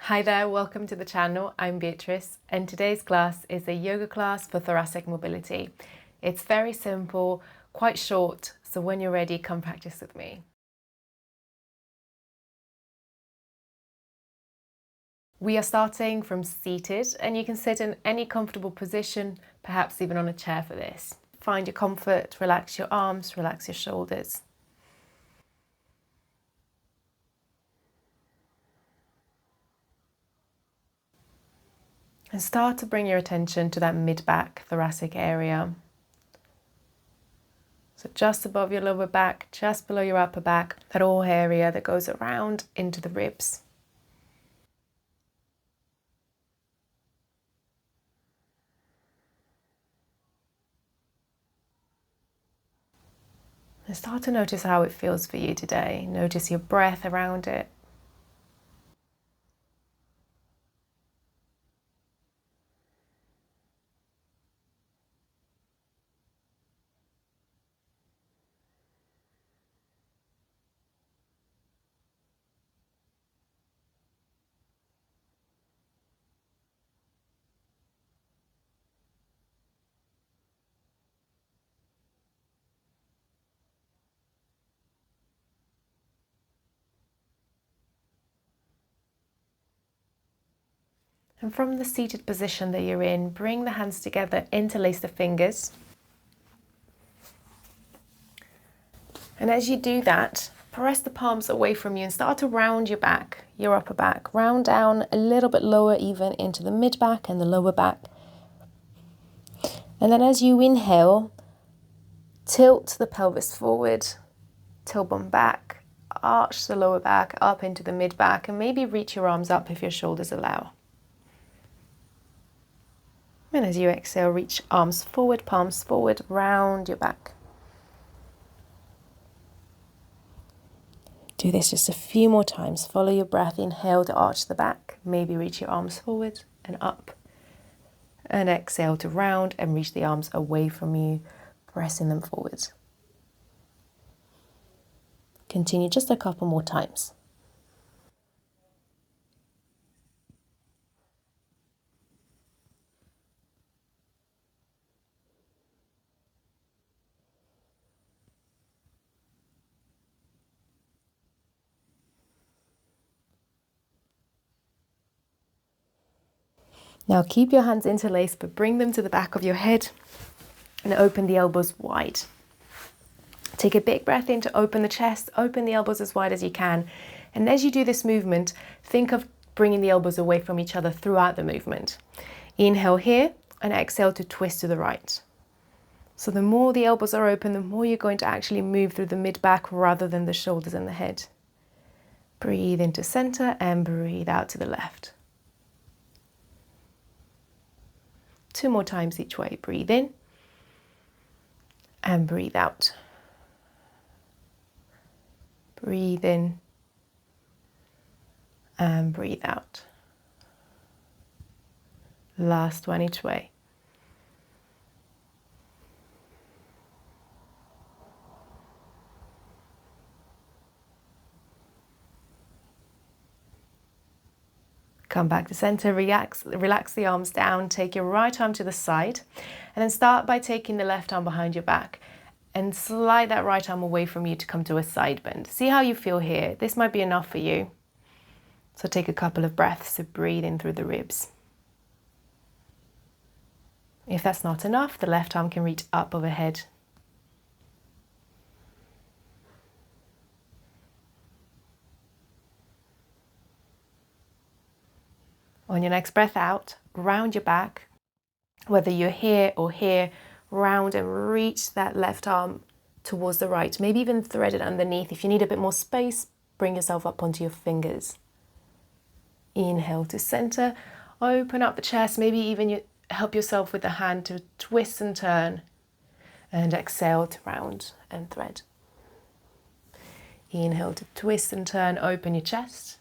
Hi there, welcome to the channel. I'm Beatrice and today's class is a yoga class for thoracic mobility. It's very simple, quite short, so when you're ready, come practice with me. We are starting from seated and you can sit in any comfortable position, perhaps even on a chair for this. Find your comfort, relax your arms, relax your shoulders. And start to bring your attention to that mid-back thoracic area. So just above your lower back, just below your upper back, that whole area that goes around into the ribs. And start to notice how it feels for you today. Notice your breath around it. And from the seated position that you're in, bring the hands together, interlace the fingers. And as you do that, press the palms away from you and start to round your back, your upper back. Round down a little bit lower even into the mid back and the lower back. And then as you inhale, tilt the pelvis forward, tailbone back, arch the lower back up into the mid back, and maybe reach your arms up if your shoulders allow. And as you exhale, reach arms forward, palms forward, round your back. Do this just a few more times. Follow your breath. Inhale to arch the back. Maybe reach your arms forward and up. And exhale to round and reach the arms away from you, pressing them forward. Continue just a couple more times. Now keep your hands interlaced, but bring them to the back of your head and open the elbows wide. Take a big breath in to open the chest, open the elbows as wide as you can. And as you do this movement, think of bringing the elbows away from each other throughout the movement. Inhale here and exhale to twist to the right. So the more the elbows are open, the more you're going to actually move through the mid-back rather than the shoulders and the head. Breathe into center and breathe out to the left. 2 more times each way. Breathe in and breathe out. Breathe in and breathe out. Last one each way. Come back to center, relax the arms down, take your right arm to the side, and then start by taking the left arm behind your back and slide that right arm away from you to come to a side bend. See how you feel here. This might be enough for you. So take a couple of breaths to breathe in through the ribs. If that's not enough, the left arm can reach up overhead. On your next breath out, round your back, whether you're here or here, round and reach that left arm towards the right, maybe even thread it underneath. If you need a bit more space, bring yourself up onto your fingers. Inhale to center, open up the chest, maybe even you help yourself with the hand to twist and turn, and exhale to round and thread. Inhale to twist and turn, open your chest,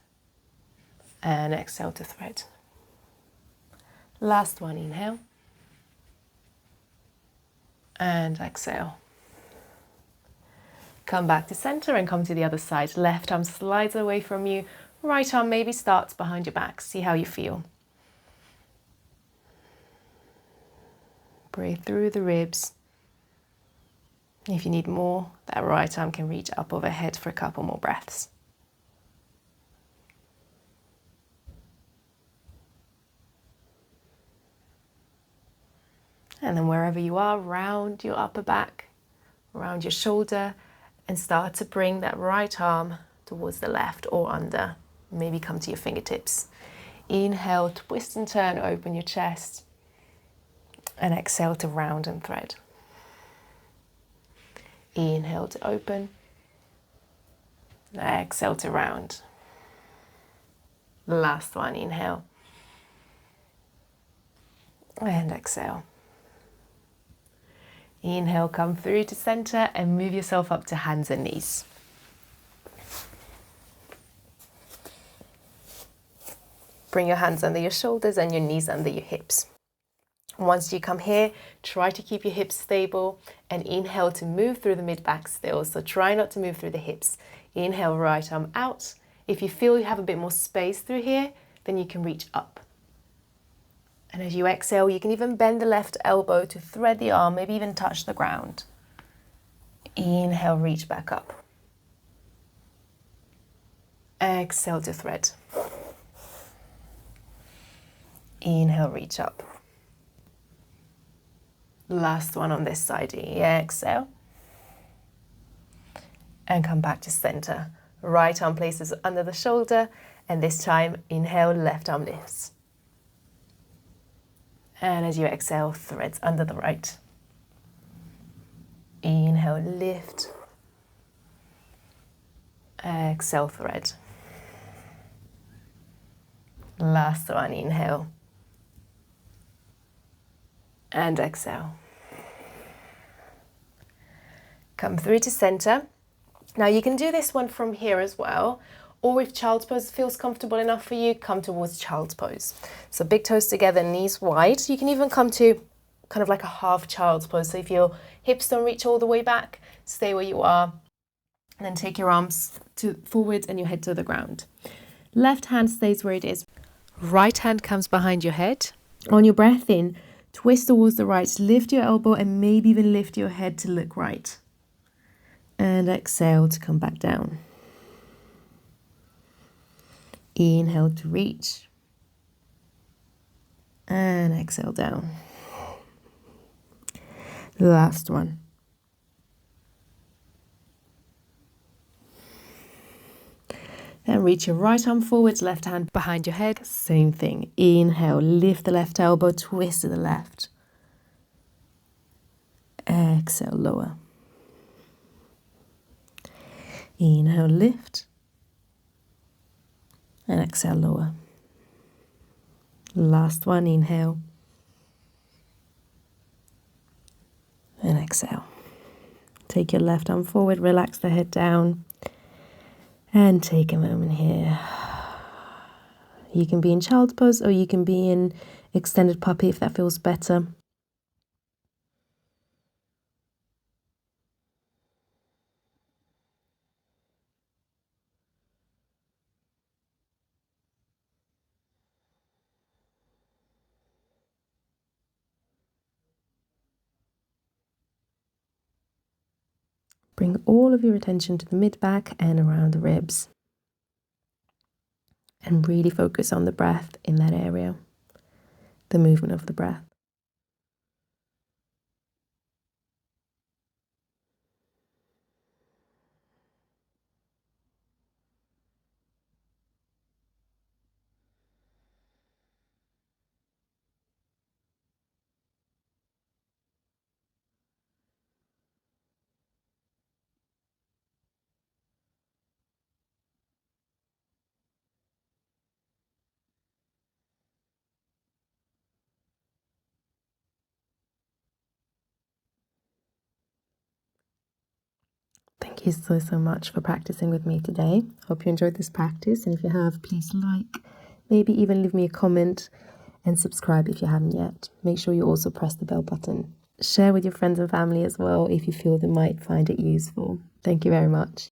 and exhale to thread. Last one, inhale. And exhale. Come back to center and come to the other side. Left arm slides away from you. Right arm maybe starts behind your back. See how you feel. Breathe through the ribs. If you need more, that right arm can reach up overhead for a couple more breaths. And then wherever you are, round your upper back, round your shoulder, and start to bring that right arm towards the left or under. Maybe come to your fingertips. Inhale, twist and turn, open your chest. And exhale to round and thread. Inhale to open. Exhale to round. Last one, inhale. And exhale. Inhale, come through to center and move yourself up to hands and knees. Bring your hands under your shoulders and your knees under your hips. Once you come here, try to keep your hips stable and inhale to move through the mid-back still. So try not to move through the hips. Inhale, right arm out. If you feel you have a bit more space through here, then you can reach up. And as you exhale, you can even bend the left elbow to thread the arm, maybe even touch the ground. Inhale, reach back up. Exhale to thread. Inhale, reach up. Last one on this side. Exhale. And come back to center. Right arm places under the shoulder, and this time, inhale, left arm lifts. And as you exhale, threads under the right. Inhale, lift. Exhale, thread. Last one, inhale. And exhale. Come through to center. Now you can do this one from here as well, or if child's pose feels comfortable enough for you, come towards child's pose. So big toes together, knees wide. You can even come to kind of like a half child's pose. So if your hips don't reach all the way back, stay where you are. And then take your arms forward and your head to the ground. Left hand stays where it is. Right hand comes behind your head. On your breath in, twist towards the right, lift your elbow and maybe even lift your head to look right. And exhale to come back down. Inhale to reach. And exhale down. Last one. Then reach your right arm forwards, left hand behind your head. Same thing. Inhale, lift the left elbow, twist to the left. Exhale, lower. Inhale, lift. And exhale, lower. Last one, inhale. And exhale. Take your left arm forward, relax the head down. And take a moment here. You can be in child's pose or you can be in extended puppy if that feels better. Bring all of your attention to the mid-back and around the ribs. And really focus on the breath in that area, the movement of the breath. Thank you so much for practicing with me today. Hope you enjoyed this practice, and if you have, please like, maybe even leave me a comment and subscribe if you haven't yet. Make sure you also press the bell button. Share with your friends and family as well if you feel they might find it useful. Thank you very much.